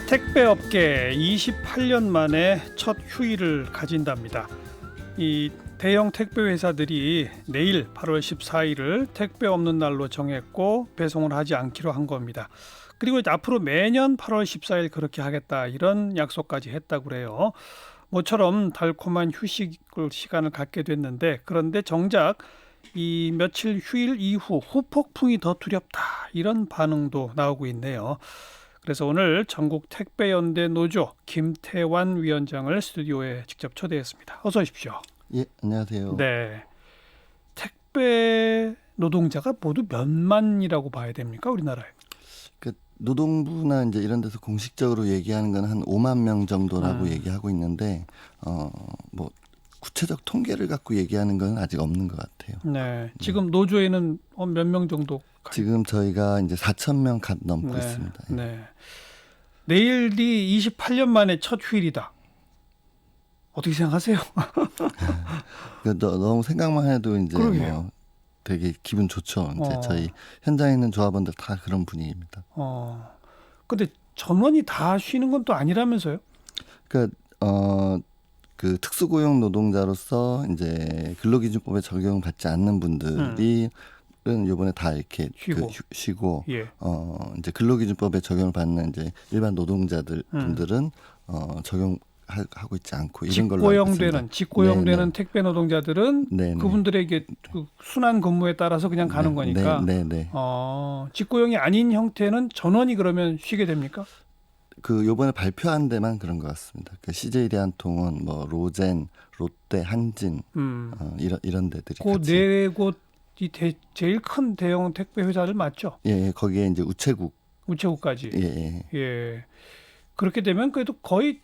택배업계 28년 만에 첫 휴일을 가진답니다. 이 대형 택배 회사들이 내일 8월 14일을 택배 없는 날로 정했고 배송을 하지 않기로 한 겁니다. 그리고 이제 앞으로 매년 8월 14일 그렇게 하겠다 이런 약속까지 했다고 그래요. 모처럼 달콤한 휴식 시간을 갖게 됐는데, 그런데 정작 이 며칠 휴일 이후 후폭풍이 더 두렵다 이런 반응도 나오고 있네요. 그래서 오늘 전국 택배연대 노조 김태환 위원장을 스튜디오에 직접 초대했습니다. 어서 오십시오. 예, 안녕하세요. 네, 택배 노동자가 모두 몇만이라고 봐야 됩니까, 우리나라에? 그 노동부나 이제 이런 데서 공식적으로 얘기하는 건 한 5만 명 정도라고 얘기하고 있는데, 뭐 구체적 통계를 갖고 얘기하는 건 아직 없는 것 같아요. 네, 지금 노조에는 몇 명 정도? 지금 저희가 이제 4천 명 갓 넘고 네, 있습니다. 네. 내일이 28년 만에 첫 휴일이다. 어떻게 생각하세요? 너무 생각만 해도 이제 뭐 되게 기분 좋죠. 이제 저희 현장에 있는 조합원들 다 그런 분위기입니다. 근데 전원이 다 쉬는 건 또 아니라면서요? 그러니까 그 특수고용 노동자로서 이제 근로기준법에 적용받지 않는 분들이 이번에 다 이렇게 쉬고 예. 이제 근로기준법에 적용을 받는 이제 일반 노동자들 분들은 적용하고 있지 않고 이런 걸로 알고 있습니다. 직고용되는 택배 노동자들은 네네. 그분들에게 그 순환 근무에 따라서 그냥 가는 거니까. 네네. 직고용이 아닌 형태는 전원이 그러면 쉬게 됩니까? 그 요번에 발표한 데만 그런 것 같습니다. 그 CJ 대한통운, 뭐 로젠, 롯데, 한진 이런 데들이 그 같이. 네 곳이 제일 큰 대형 택배 회사들 맞죠? 예, 거기에 이제 우체국까지. 예. 예. 그렇게 되면 그래도 거의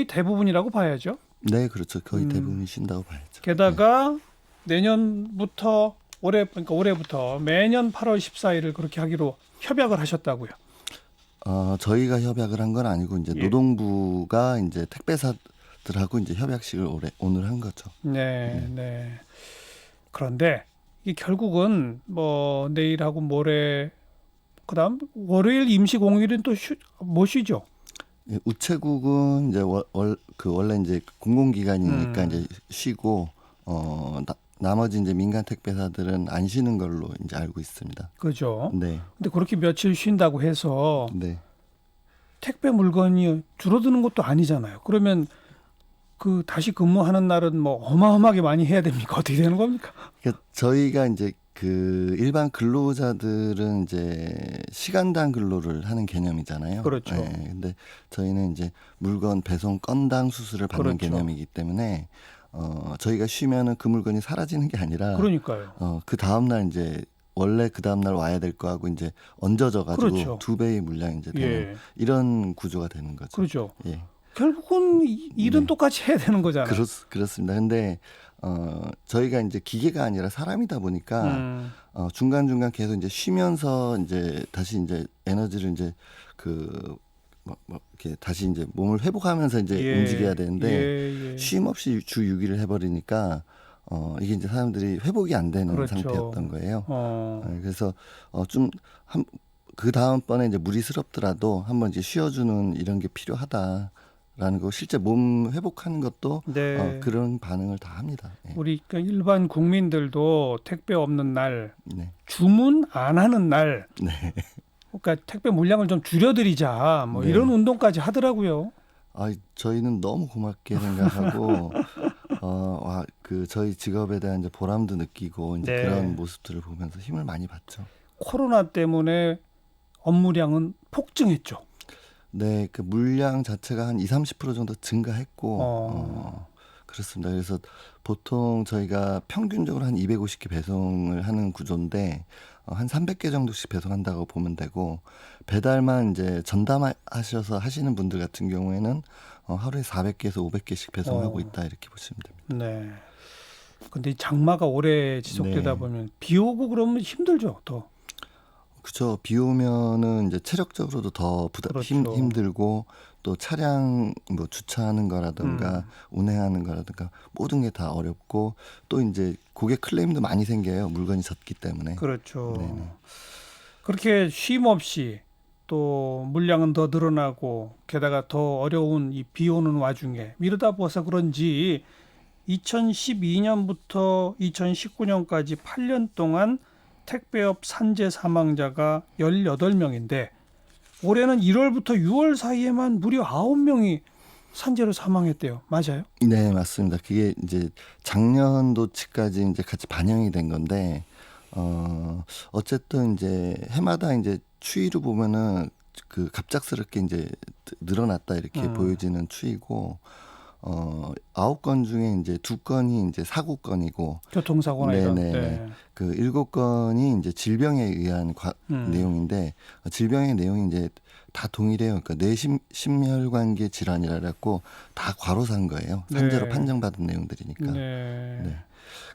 대부분이라고 봐야죠. 네, 그렇죠. 거의 대부분이 쉰다고 봐야죠. 게다가 내년부터 그러니까 올해부터 매년 8월 14일을 그렇게 하기로 협약을 하셨다고요. 저희가 협약을 한 건 아니고 이제 노동부가 이제 택배사들하고 이제 협약식을 오늘 한 거죠. 네. 그런데 이 결국은 뭐 내일하고 모레 그다음 월요일 임시 공휴일은 또 못 쉬죠. 예, 우체국은 이제 원래 이제 공공기관이니까 이제 쉬고 나머지 이제 민간 택배사들은 안 쉬는 걸로 이제 알고 있습니다. 그죠? 네. 근데 그렇게 며칠 쉰다고 해서 네. 택배 물건이 줄어드는 것도 아니잖아요. 그러면 그 다시 근무하는 날은 뭐 어마어마하게 많이 해야 됩니까? 어떻게 되는 겁니까? 그러니까 저희가 이제 그 일반 근로자들은 이제 시간당 근로를 하는 개념이잖아요. 그렇죠. 네, 근데 저희는 이제 물건 배송 건당 수수를 받는 개념이기 때문에 저희가 쉬면은 그 물건이 사라지는 게 아니라 그러니까요. 그 다음 날 이제 원래 그 다음 날 와야 될 거하고 이제 얹어져 가지고 그렇죠. 2배의 물량이 이제 되는 이런 구조가 되는 거죠. 그렇죠. 예. 결국은 일은 똑같이 해야 되는 거잖아요. 그렇습니다. 근데 저희가 이제 기계가 아니라 사람이다 보니까 중간중간 계속 이제 쉬면서 이제 다시 이제 에너지를 이제 이렇게 다시 이제 몸을 회복하면서 이제 움직여야 되는데 쉼 없이 주 6일을 해버리니까 이게 이제 사람들이 회복이 안 되는 상태였던 거예요. 그래서 좀 그 다음번에 이제 무리스럽더라도 한번 이제 쉬어주는 이런 게 필요하다라는 거, 실제 몸 회복하는 것도 그런 반응을 다 합니다. 예. 우리 일반 국민들도 택배 없는 날, 네. 주문 안 하는 날, 네. 그러니까 택배 물량을 좀 줄여드리자, 뭐 이런 운동까지 하더라고요. 저희는 너무 고맙게 생각하고 저희 직업에 대한 이제 보람도 느끼고 이제 그런 모습들을 보면서 힘을 많이 받죠. 코로나 때문에 업무량은 폭증했죠. 네, 그 물량 자체가 한 20-30% 정도 증가했고 그렇습니다. 그래서 보통 저희가 평균적으로 한 250개 배송을 하는 구조인데 한 300개 정도씩 배송한다고 보면 되고, 배달만 이제 전담하셔서 하시는 분들 같은 경우에는 하루에 400개에서 500개씩 배송하고 있다 이렇게 보시면 됩니다. 네. 근데 장마가 오래 지속되다 보면 비 오고 그러면 힘들죠, 더. 그렇죠. 비 오면은 이제 체력적으로도 더 힘들고, 또 차량 뭐 주차하는 거라든가 운행하는 거라든가 모든 게 다 어렵고, 또 이제 고객 클레임도 많이 생겨요. 물건이 젖기 때문에. 그렇죠. 네네. 그렇게 쉼 없이 또 물량은 더 늘어나고 게다가 더 어려운 이 비 오는 와중에 이러다 보아서 그런지 2012년부터 2019년까지 8년 동안 택배업 산재 사망자가 18명인데 올해는 1월부터 6월 사이에만 무려 9명이 산재로 사망했대요. 맞아요? 네, 맞습니다. 그게 이제 작년도치까지 이제 같이 반영이 된 건데, 어쨌든 이제 해마다 이제 추이로 보면은 그 갑작스럽게 이제 늘어났다 이렇게 보여지는 추이고, 9건 중에 이제 2건이 이제 사고건이고, 교통사고나 이런. 네네. 그 7건이 이제 질병에 의한 내용인데, 질병의 내용이 이제 다 동일해요. 그러니까 뇌심혈관계 질환이라 그랬고 다 과로사인 거예요. 산재로 네. 판정받은 내용들이니까. 네. 네.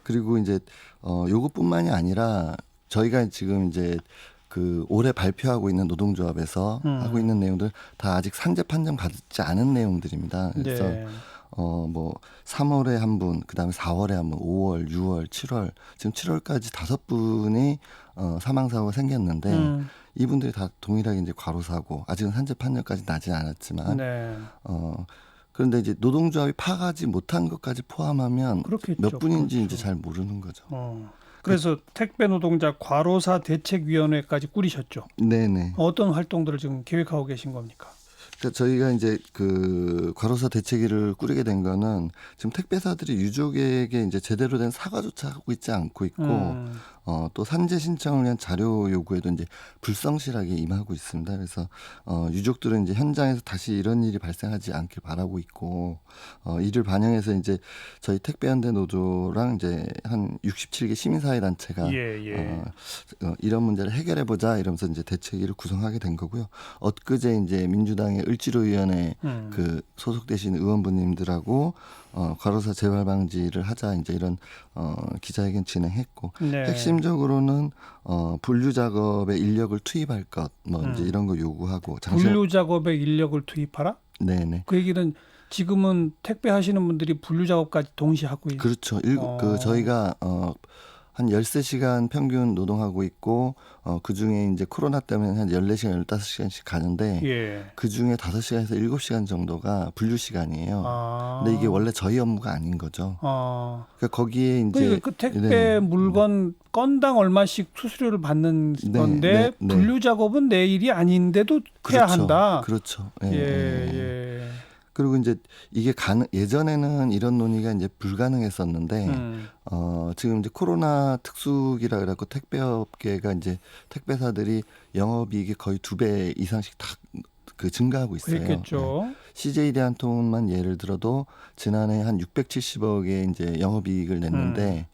그리고 이제 요것뿐만이 아니라 저희가 지금 이제 그 올해 발표하고 있는 노동조합에서 하고 있는 내용들 다 아직 산재 판정 받지 않은 내용들입니다. 그래서 네. 뭐 3월에 한 분, 그다음에 4월에 한 분, 5월, 6월, 7월 지금 7월까지 5분이 사망 사고가 생겼는데 이분들이 다 동일하게 이제 과로사고 아직은 산재 판정까지 나지 않았지만 네. 그런데 이제 노동조합이 파악하지 못한 것까지 포함하면 그렇겠죠. 몇 분인지 그렇죠. 이제 잘 모르는 거죠. 그래서 택배 노동자 과로사 대책위원회까지 꾸리셨죠. 네네. 어떤 활동들을 지금 계획하고 계신 겁니까? 그러니까 저희가 이제 그 과로사 대책위를 꾸리게 된 거는 지금 택배사들이 유족에게 이제 제대로 된 사과조차 하고 있지 않고 있고 또 산재 신청을 위한 자료 요구에도 이제 불성실하게 임하고 있습니다. 그래서 유족들은 이제 현장에서 다시 이런 일이 발생하지 않길 바라고 있고 이를 반영해서 이제 저희 택배연대 노조랑 이제 한 67개 시민사회 단체가 이런 문제를 해결해 보자 이러면서 이제 대책위를 구성하게 된 거고요. 엊그제 이제 민주당의 을지로위원회 그 소속되신 의원분님들하고 과로사 재발 방지를 하자 이제 이런 기자회견 진행했고 네. 핵심적으로는 분류 작업에 인력을 투입할 것 뭐 이제 이런 거 요구하고 분류 작업에 인력을 투입하라? 네네. 그 얘기는 지금은 택배 하시는 분들이 분류 작업까지 동시에 하고 있는. 그렇죠. 그 저희가 한 13시간 평균 노동하고 있고 그중에 이제 코로나 때문에 한 14시간, 15시간씩 가는데 그중에 5시간에서 7시간 정도가 분류 시간이에요. 근데 이게 원래 저희 업무가 아닌 거죠. 그러니까 거기에 이제 그 택배 물건 건당 얼마씩 수수료를 받는 건데 분류 작업은 내 일이 아닌데도 해야 한다. 그렇죠. 그리고 이제 이게 예전에는 이런 논의가 이제 불가능했었는데 지금 이제 코로나 특수기라 그래갖고 택배업계가 이제 택배사들이 영업이익이 거의 2배 이상씩 다 그 증가하고 있어요. 그렇겠죠. CJ 대한통운만 예를 들어도 지난해 한 670억의 이제 영업이익을 냈는데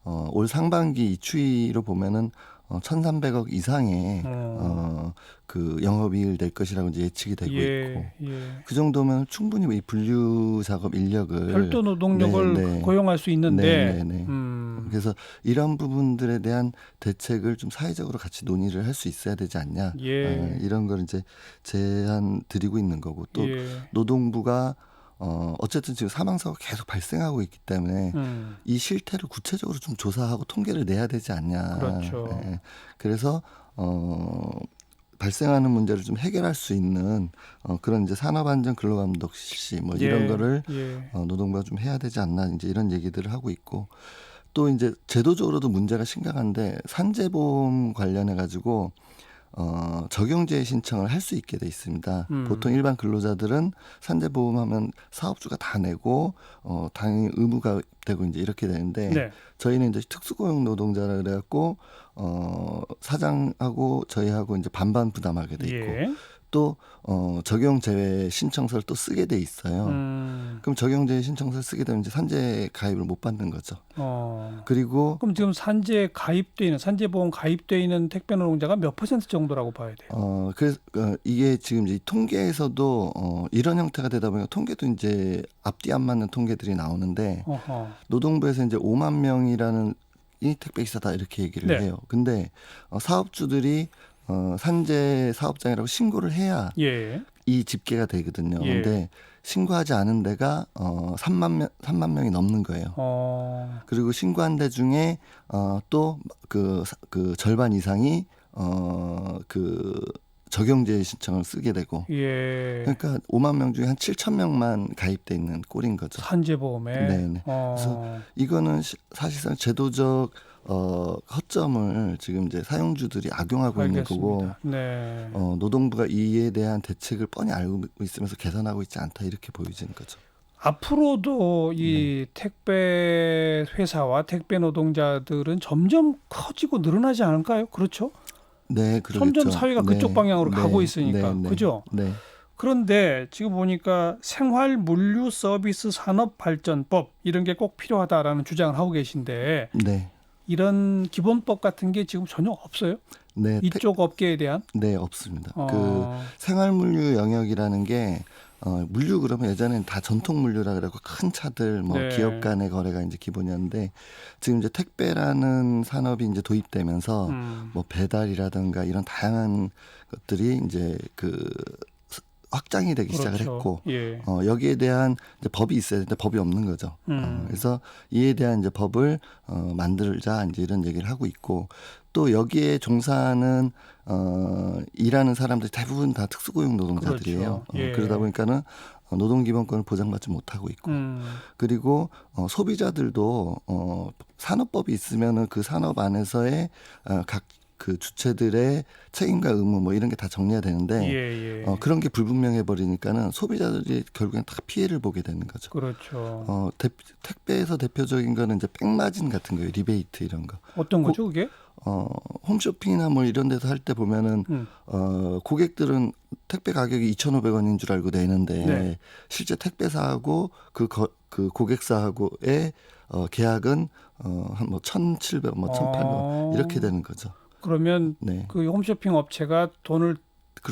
올 상반기 이 추이로 보면은 1,300억 이상의 그 영업이익을 낼 것이라고 이제 예측이 되고 있고 그 정도면 충분히 이 분류 작업 인력을 별도 노동력을 고용할 수 있는데 그래서 이런 부분들에 대한 대책을 좀 사회적으로 같이 논의를 할 수 있어야 되지 않냐 이런 걸 이제 제안 드리고 있는 거고 또 노동부가 어쨌든 지금 사망사고가 계속 발생하고 있기 때문에 이 실태를 구체적으로 좀 조사하고 통계를 내야 되지 않냐. 그렇죠. 그래서 발생하는 문제를 좀 해결할 수 있는 그런 이제 산업안전 근로감독 실시 뭐 이런 거를 노동부가 좀 해야 되지 않나 이제 이런 얘기들을 하고 있고 또 이제 제도적으로도 문제가 심각한데 산재보험 관련해 가지고 적용제 신청을 할 수 있게 돼 있습니다. 보통 일반 근로자들은 산재보험하면 사업주가 다 내고 당연히 의무가 되고 이제 이렇게 되는데 저희는 이제 특수고용 노동자라 그래갖고 사장하고 저희하고 이제 반반 부담하게 돼 있고 또 적용 제외 신청서를 또 쓰게 돼 있어요. 그럼 적용 제외 신청서를 쓰게 되면 이제 산재 가입을 못 받는 거죠. 그리고 그럼 지금 산재보험 가입돼 있는 택배 노동자가 몇 % 정도라고 봐야 돼요? 그래서 이게 지금 이제 통계에서도 이런 형태가 되다 보니까 통계도 이제 앞뒤 안 맞는 통계들이 나오는데 노동부에서 이제 5만 명이라는 이 택배기사다 이렇게 얘기를 해요. 근데 사업주들이 산재 사업장이라고 신고를 해야 이 집계가 되거든요. 그런데 신고하지 않은 데가 3만 명이 넘는 거예요. 그리고 신고한 데 중에 또 그 절반 이상이 그 적용제 신청을 쓰게 되고 예. 그러니까 5만 명 중에 한 7천 명만 가입돼 있는 꼴인 거죠. 산재보험에. 네네. 그래서 이거는 사실상 제도적 허점을 지금 이제 사용주들이 악용하고 있는 거고 네. 노동부가 이에 대한 대책을 뻔히 알고 있으면서 개선하고 있지 않다 이렇게 보여지는 거죠. 앞으로도 이 택배 회사와 택배 노동자들은 점점 커지고 늘어나지 않을까요? 그렇죠? 네, 그렇죠. 점점 사회가 그쪽 방향으로 가고 있으니까. 그죠? 네. 그런데 지금 보니까 생활물류서비스산업발전법 이런 게 꼭 필요하다라는 주장을 하고 계신데 네. 이런 기본법 같은 게 지금 전혀 없어요? 네. 이쪽 업계에 대한? 네, 없습니다. 그 생활물류 영역이라는 게 물류 그러면 예전에는 다 전통 물류라 그래고 큰 차들 뭐 네. 기업 간의 거래가 이제 기본이었는데 지금 이제 택배라는 산업이 이제 도입되면서 뭐 배달이라든가 이런 다양한 것들이 이제 그 확장이 되기 시작을 했고 예. 여기에 대한 이제 법이 있어야 되는데 법이 없는 거죠. 그래서 이에 대한 이제 법을 만들자 이제 이런 얘기를 하고 있고 또 여기에 종사하는 일하는 사람들이 대부분 다 특수고용 노동자들이에요. 그렇죠. 예. 그러다 보니까는 노동기본권을 보장받지 못하고 있고 그리고 소비자들도 산업법이 있으면은 그 산업 안에서의 각 그 주체들의 책임과 의무 뭐 이런 게 다 정리가 되는데 그런 게 불분명해 버리니까는 소비자들이 결국엔 다 피해를 보게 되는 거죠. 그렇죠. 택배에서 대표적인 거는 이제 백마진 같은 거예요. 리베이트 이런 거. 어떤 거죠, 그게? 홈쇼핑이나 뭐 이런 데서 할 때 보면은 고객들은 택배 가격이 2,500원인 줄 알고 내는데 실제 택배사하고 그 고객사하고의 계약은 한 뭐 1,700원, 뭐 1,800원 이렇게 되는 거죠. 그러면 그 홈쇼핑 업체가 돈을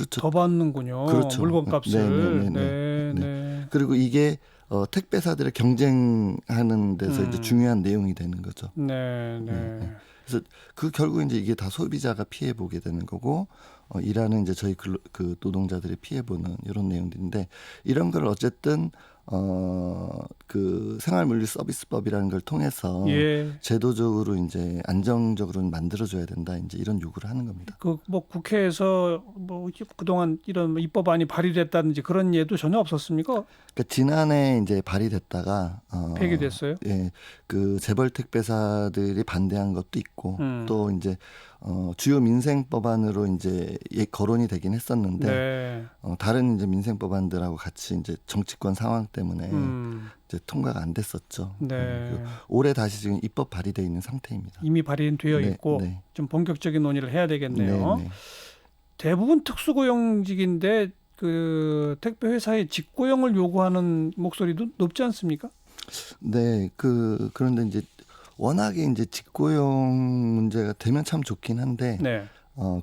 더 받는군요. 그렇죠. 물건값을. 네. 그리고 이게 택배사들의 경쟁하는 데서 이제 중요한 내용이 되는 거죠. 그래서 그 결국 이제 이게 다 소비자가 피해 보게 되는 거고 일하는 이제 저희 그 노동자들이 피해 보는 이런 내용들인데 이런 걸 어쨌든 그 생활물류서비스법이라는 걸 통해서 제도적으로 이제 안정적으로 만들어줘야 된다 이제 이런 요구를 하는 겁니다. 그 뭐 국회에서 뭐 그동안 이런 입법안이 발의됐다든지 그런 예도 전혀 없었습니까? 그러니까 지난해 이제 발의됐다가 폐기됐어요? 예, 그 재벌 택배사들이 반대한 것도 있고 또 이제 주요 민생법안으로 이제 거론이 되긴 했었는데 다른 이제 민생법안들하고 같이 이제 정치권 상황 때문에 이제 통과가 안 됐었죠. 올해 다시 지금 입법 발의돼 있는 상태입니다. 이미 발의되어 있고 좀 본격적인 논의를 해야 되겠네요. 대부분 특수고용직인데 그 택배 회사의 직고용을 요구하는 목소리도 높지 않습니까? 네, 그런데 이제 워낙에 이제 직고용 문제가 되면 참 좋긴 한데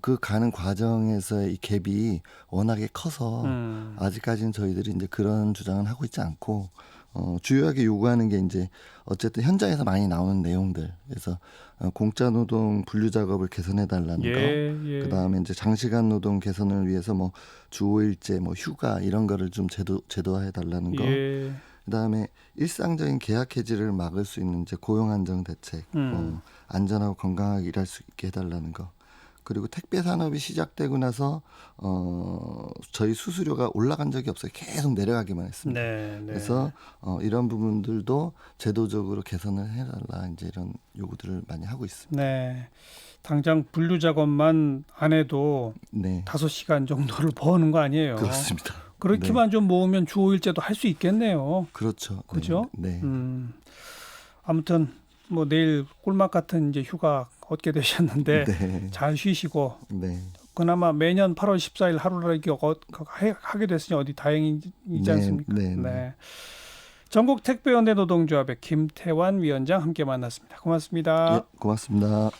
그 가는 과정에서의 이 갭이 워낙에 커서 아직까지는 저희들이 이제 그런 주장은 하고 있지 않고 주요하게 요구하는 게 이제 어쨌든 현장에서 많이 나오는 내용들 그래서 공짜 노동 분류 작업을 개선해 달라는 거 그다음에 이제 장시간 노동 개선을 위해서 뭐 주 5일제 뭐 휴가 이런 거를 좀 제도화해 달라는 거 그다음에 일상적인 계약 해지를 막을 수 있는 이제 고용 안정 대책, 안전하고 건강하게 일할 수 있게 해달라는 거. 그리고 택배 산업이 시작되고 나서 저희 수수료가 올라간 적이 없어요. 계속 내려가기만 했습니다. 그래서 이런 부분들도 제도적으로 개선을 해달라 이제 이런 요구들을 많이 하고 있습니다. 당장 분류 작업만 안 해도 5시간 정도를 버는 거 아니에요? 그렇습니다. 그렇게만 좀 모으면 주 5일제도 할 수 있겠네요. 그렇죠. 그죠? 아무튼 뭐 내일 꿀맛 같은 이제 휴가 얻게 되셨는데 잘 쉬시고 그나마 매년 8월 14일 하루를 하게 됐으니 어디 다행이지 않습니까? 전국 택배연대 노동조합의 김태환 위원장 함께 만났습니다. 고맙습니다. 고맙습니다.